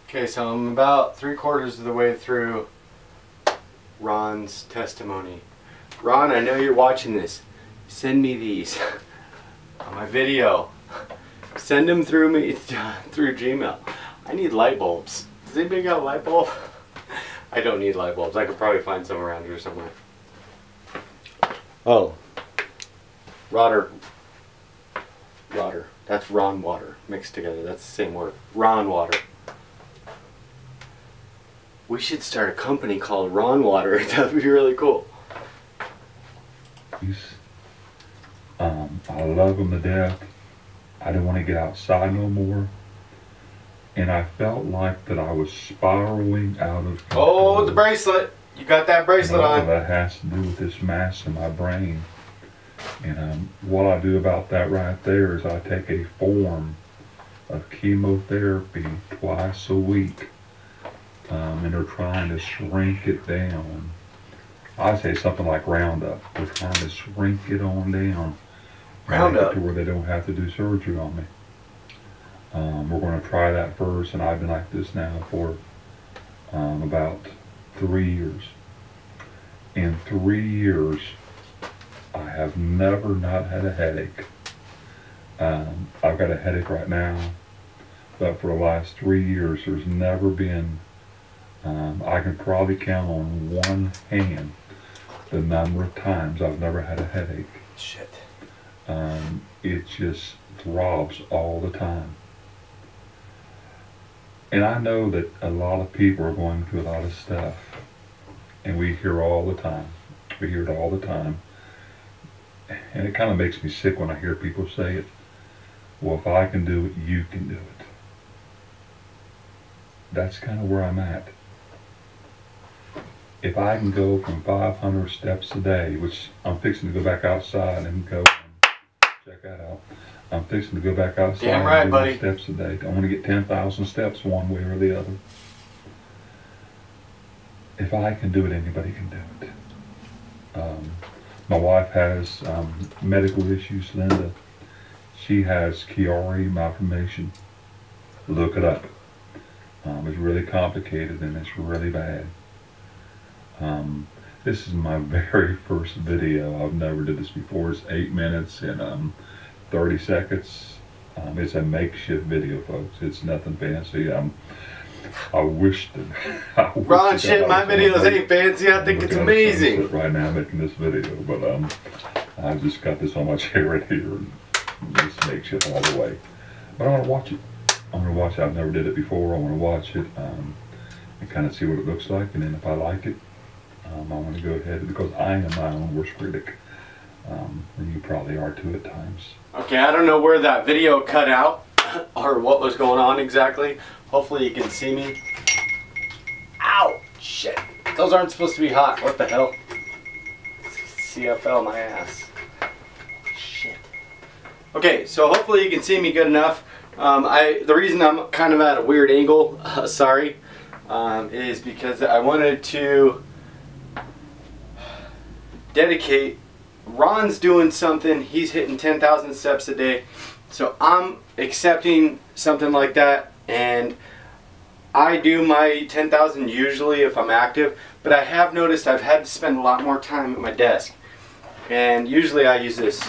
Okay, so I'm about 3/4 of the way through Ron's testimony. Ron, I know you're watching this. Send me these on my video. Send them through me through Gmail. I need light bulbs. Does anybody got a light bulb? I don't need light bulbs. I could probably find some around here somewhere. Oh, Rotter. That's Ron water mixed together. That's the same word. Ron water. We should start a company called Ron Water. That would be really cool. I love him to death. I didn't want to get outside no more. And I felt like that I was spiraling out of control. Oh, the bracelet. You got that bracelet on. That has to do with this mass in my brain. And what I do about that right there is I take a form of chemotherapy twice a week. And they're trying to shrink it down. I say something like Roundup. They're trying to shrink it on down. Roundup? To where they don't have to do surgery on me. We're going to try that first, and I've been like this now for about 3 years. In 3 years, I have never not had a headache. I've got a headache right now, but for the last 3 years, there's never been, I can probably count on one hand the number of times I've never had a headache. Shit. It just throbs all the time. And I know that a lot of people are going through a lot of stuff. And we hear all the time. We hear it all the time. And it kind of makes me sick when I hear people say it. Well, if I can do it, you can do it. That's kind of where I'm at. If I can go from 500 steps a day, which I'm fixing to go back outside and go, check that out. I'm fixing to go back outside. Damn right, and do buddy. steps a day. I want to get 10,000 steps one way or the other. If I can do it, anybody can do it. My wife has medical issues, Linda. She has Chiari malformation. Look it up. It's really complicated and it's really bad. This is my very first video. I've never did this before. It's 8 minutes and 30 seconds. It's a makeshift video, folks. It's nothing fancy. I wish that Ron, shit, my videos ain't fancy. I think it's amazing. Right now, making this video, but I just got this on my chair right here, and just makeshift all the way. But I want to watch it. I want to watch it. I've never did it before. I want to watch it and kind of see what it looks like, and then if I like it, I want to go ahead, because I am my own worst critic. And you probably are too at times. Okay, I don't know where that video cut out or what was going on exactly. Hopefully you can see me. Ow! Shit. Those aren't supposed to be hot. What the hell? See, I fell on my ass. Shit. Okay, so hopefully you can see me good enough. The reason I'm kind of at a weird angle, sorry, is because I wanted to dedicate. Ron's doing something. He's hitting 10,000 steps a day. So I'm accepting something like that, and I do my 10,000 usually if I'm active, but I have noticed I've had to spend a lot more time at my desk. And usually I use this,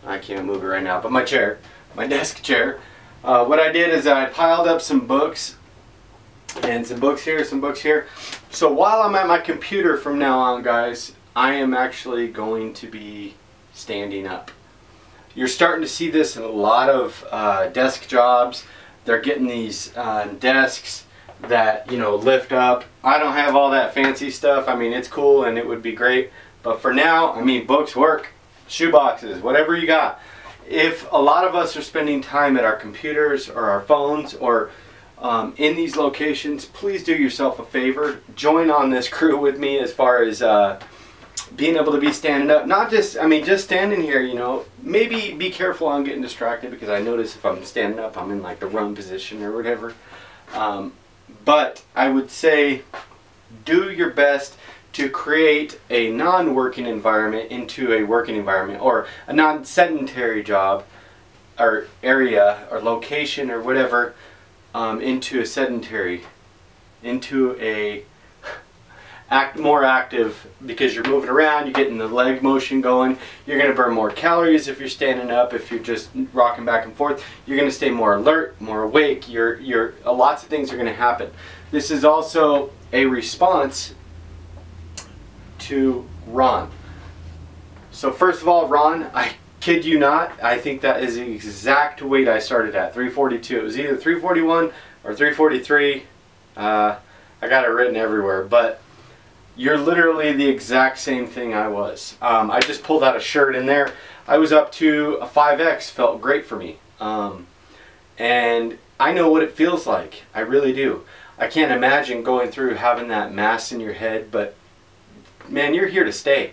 I can't move it right now, but my chair, my desk chair. What I did is I piled up some books, and some books here, some books here. So while I'm at my computer from now on, guys, I am actually going to be standing up. You're starting to see this in a lot of desk jobs. They're getting these desks that, you know, lift up. I don't have all that fancy stuff. I mean, it's cool and it would be great. But for now, I mean, books work, shoe boxes, whatever you got. If a lot of us are spending time at our computers or our phones or in these locations, please do yourself a favor. Join on this crew with me as far as being able to be standing up. Not just, I mean, just standing here, you know. Maybe be careful on getting distracted, because I notice if I'm standing up, I'm in like the run position or whatever. But I would say do your best to create a non-working environment into a working environment, or a non-sedentary job or area or location or whatever, into a sedentary, into a more active, because you're moving around, you're getting the leg motion going. You're going to burn more calories if you're standing up. If you're just rocking back and forth, you're going to stay more alert, more awake. Lots of things are going to happen. This is also a response to Ron. So first of all, Ron, I kid you not, I think that is the exact weight I started at, 342. It was either 341 or 343. I got it written everywhere, but you're literally the exact same thing I was. I just pulled out a shirt in there. I was up to a 5X, felt great for me. And I know what it feels like. I really do. I can't imagine going through having that mass in your head, but man, you're here to stay.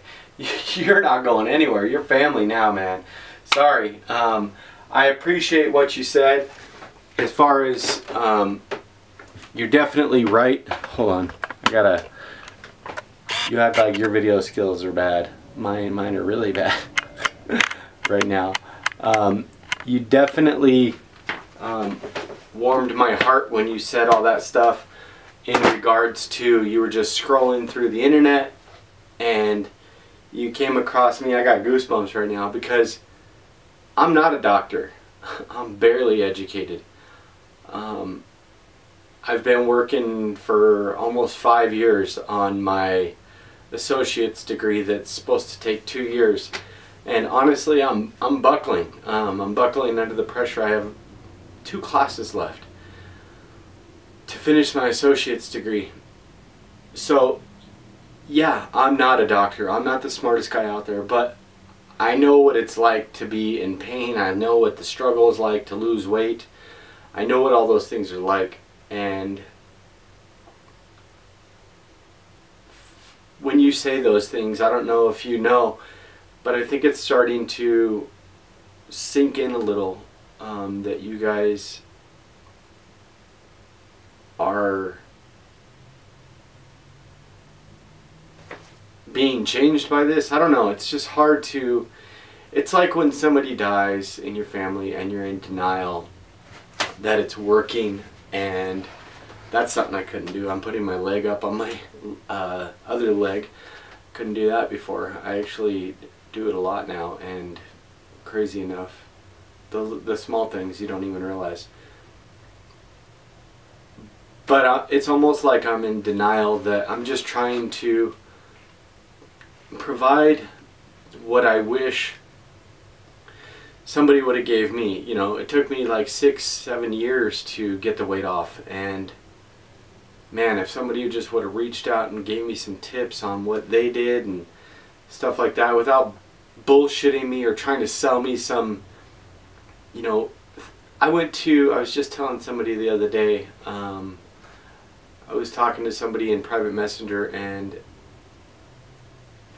You're not going anywhere. You're family now, man. Sorry. I appreciate what you said. As far as, you're definitely right. Hold on. You act like your video skills are bad. Mine are really bad right now. You definitely warmed my heart when you said all that stuff in regards to you were just scrolling through the internet and you came across me. I got goosebumps right now because I'm not a doctor. I'm barely educated. I've been working for almost 5 years on my associate's degree that's supposed to take 2 years, and honestly I'm buckling. I'm buckling under the pressure. I have 2 classes left to finish my associate's degree. So yeah, I'm not a doctor. I'm not the smartest guy out there, but I know what it's like to be in pain. I know what the struggle is like to lose weight. I know what all those things are like. And when you say those things, I don't know if you know, but I think it's starting to sink in a little, that you guys are being changed by this. I don't know. It's just hard to... It's like when somebody dies in your family and you're in denial that it's working, and that's something I couldn't do. I'm putting my leg up on my other leg. Couldn't do that before. I actually do it a lot now, and crazy enough, the small things you don't even realize. But it's almost like I'm in denial that I'm just trying to provide what I wish somebody would have gave me. You know, it took me like 6-7 years to get the weight off, and man, if somebody just would have reached out and gave me some tips on what they did and stuff like that without bullshitting me or trying to sell me some, you know. I was just telling somebody the other day, I was talking to somebody in private messenger, and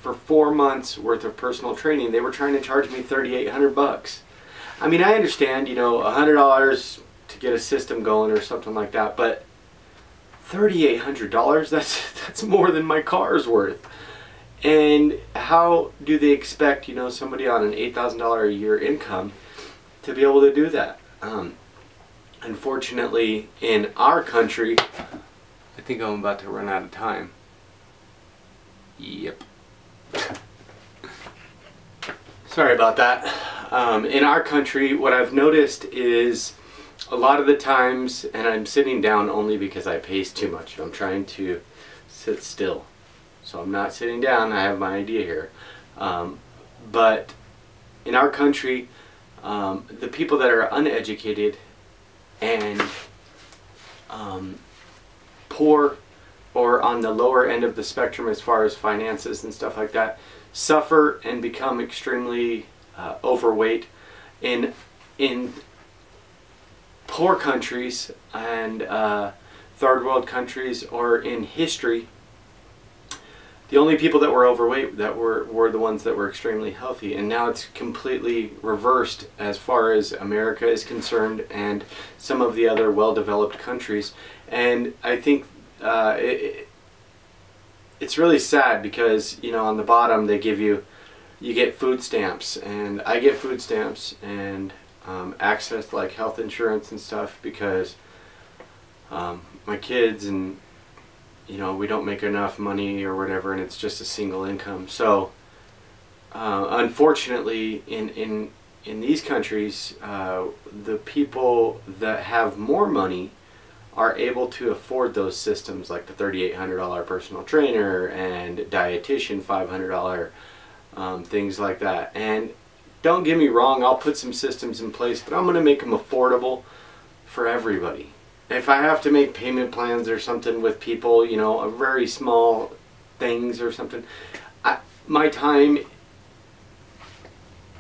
for 4 months worth of personal training, they were trying to charge me $3,800. I mean, I understand, you know, $100 to get a system going or something like that, but $3,800, that's more than my car's worth. And how do they expect, you know, somebody on an $8,000 a year income to be able to do that? Unfortunately, in our country, I think I'm about to run out of time. Yep. Sorry about that. In our country, what I've noticed is a lot of the times, and I'm sitting down only because I pace too much. I'm trying to sit still. So I'm not sitting down. I have my idea here. But in our country, the people that are uneducated and poor, or on the lower end of the spectrum as far as finances and stuff like that, suffer and become extremely overweight. In poor countries and third world countries, or in history, the only people that were overweight that were the ones that were extremely healthy. And now it's completely reversed as far as America is concerned and some of the other well-developed countries. And I think it's really sad because, you know, on the bottom they give you get food stamps, and I get food stamps and access to like health insurance and stuff because my kids, and you know, we don't make enough money or whatever, and it's just a single income. So unfortunately, in these countries, the people that have more money are able to afford those systems, like the $3,800 personal trainer and dietitian $500, things like that. And don't get me wrong, I'll put some systems in place, but I'm going to make them affordable for everybody. If I have to make payment plans or something with people, you know, a very small things or something, my time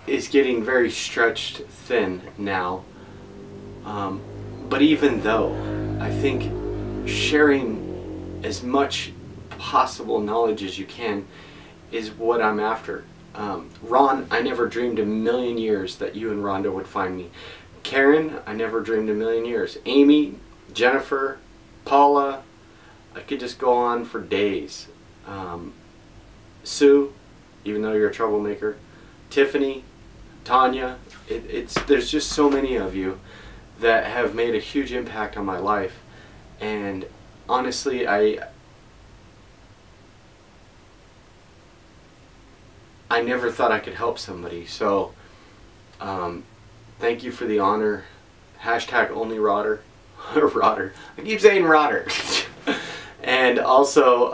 is getting very stretched thin now. But even though, I think sharing as much possible knowledge as you can is what I'm after. Ron, I never dreamed a million years that you and Rhonda would find me. Karen, I never dreamed a million years. Amy, Jennifer, Paula, I could just go on for days. Sue, even though you're a troublemaker. Tiffany, Tanya, there's just so many of you that have made a huge impact on my life. And honestly, I never thought I could help somebody. So thank you for the honor. Hashtag only Rodder. Rodder. I keep saying Rodder. And also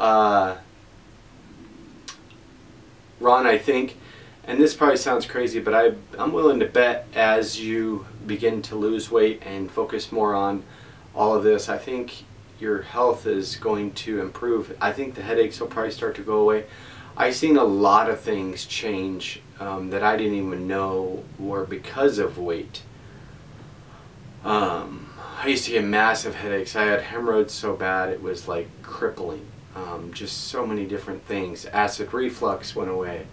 Ron, I think, and this probably sounds crazy, but I'm willing to bet as you begin to lose weight and focus more on all of this, I think your health is going to improve. I think the headaches will probably start to go away. I've seen a lot of things change that I didn't even know were because of weight. I used to get massive headaches. I had hemorrhoids so bad it was like crippling. Just so many different things. Acid reflux went away.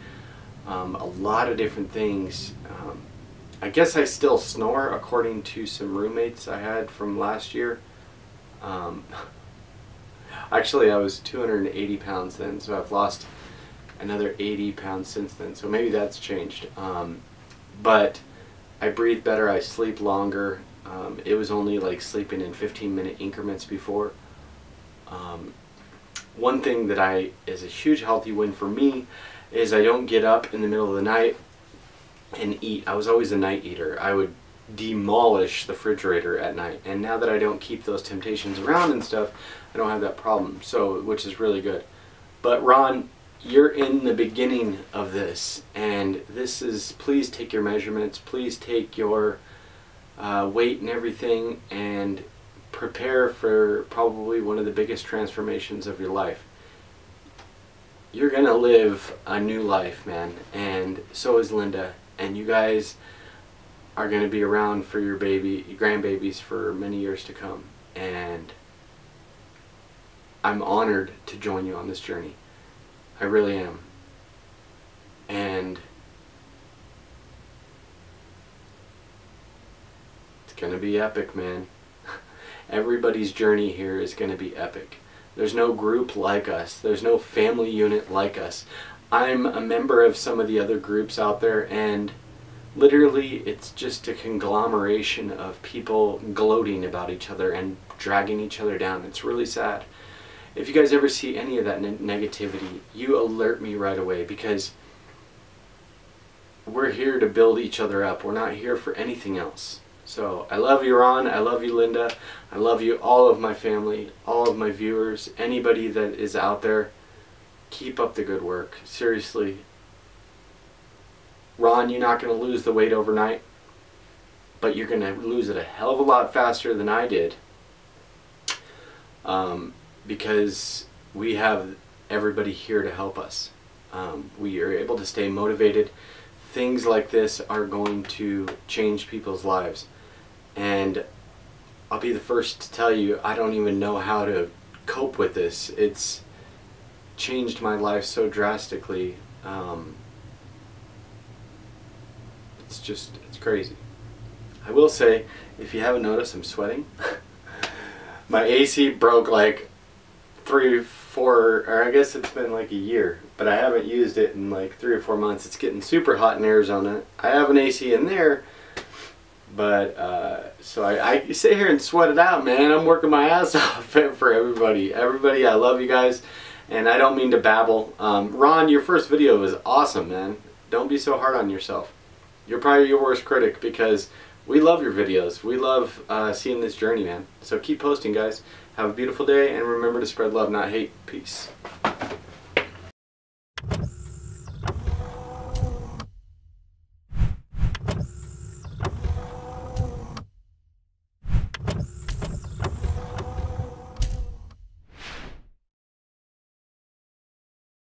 A lot of different things. I guess I still snore, according to some roommates I had from last year. Actually, I was 280 pounds then, so I've lost another 80 pounds since then, so maybe that's changed. But I breathe better, I sleep longer. It was only like sleeping in 15-minute increments before. One thing that is a huge healthy win for me is I don't get up in the middle of the night and eat. I was always a night eater. I would demolish the refrigerator at night, and now that I don't keep those temptations around and stuff, I don't have that problem, so which is really good. But Ron, you're in the beginning of this, and this is, please take your measurements, please take your weight and everything, and prepare for probably one of the biggest transformations of your life. You're gonna live a new life, man, and so is Linda, and you guys are gonna be around for your grandbabies for many years to come, and I'm honored to join you on this journey. I really am. And it's gonna be epic, man. Everybody's journey here is gonna be epic. There's no group like us. There's no family unit like us. I'm a member of some of the other groups out there, and literally it's just a conglomeration of people gloating about each other and dragging each other down. It's really sad. If you guys ever see any of that negativity, you alert me right away, because we're here to build each other up. We're not here for anything else. So I love you, Ron. I love you, Linda. I love you, all of my family, all of my viewers, anybody that is out there. Keep up the good work. Seriously. Ron, you're not going to lose the weight overnight, but you're going to lose it a hell of a lot faster than I did. Because we have everybody here to help us. We are able to stay motivated. Things like this are going to change people's lives. And I'll be the first to tell you, I don't even know how to cope with this. It's changed my life so drastically. It's crazy. I will say, if you haven't noticed, I'm sweating. My AC broke like 3, 4, or I guess it's been like a year, but I haven't used it in like 3 or 4 months. It's getting super hot in Arizona. I have an AC in there, But so I sit here and sweat it out, man. I'm working my ass off for everybody. Everybody, I love you guys, and I don't mean to babble. Ron, your first video was awesome, man. Don't be so hard on yourself. You're probably your worst critic, because we love your videos. We love seeing this journey, man. So keep posting, guys. Have a beautiful day, and remember to spread love, not hate. Peace.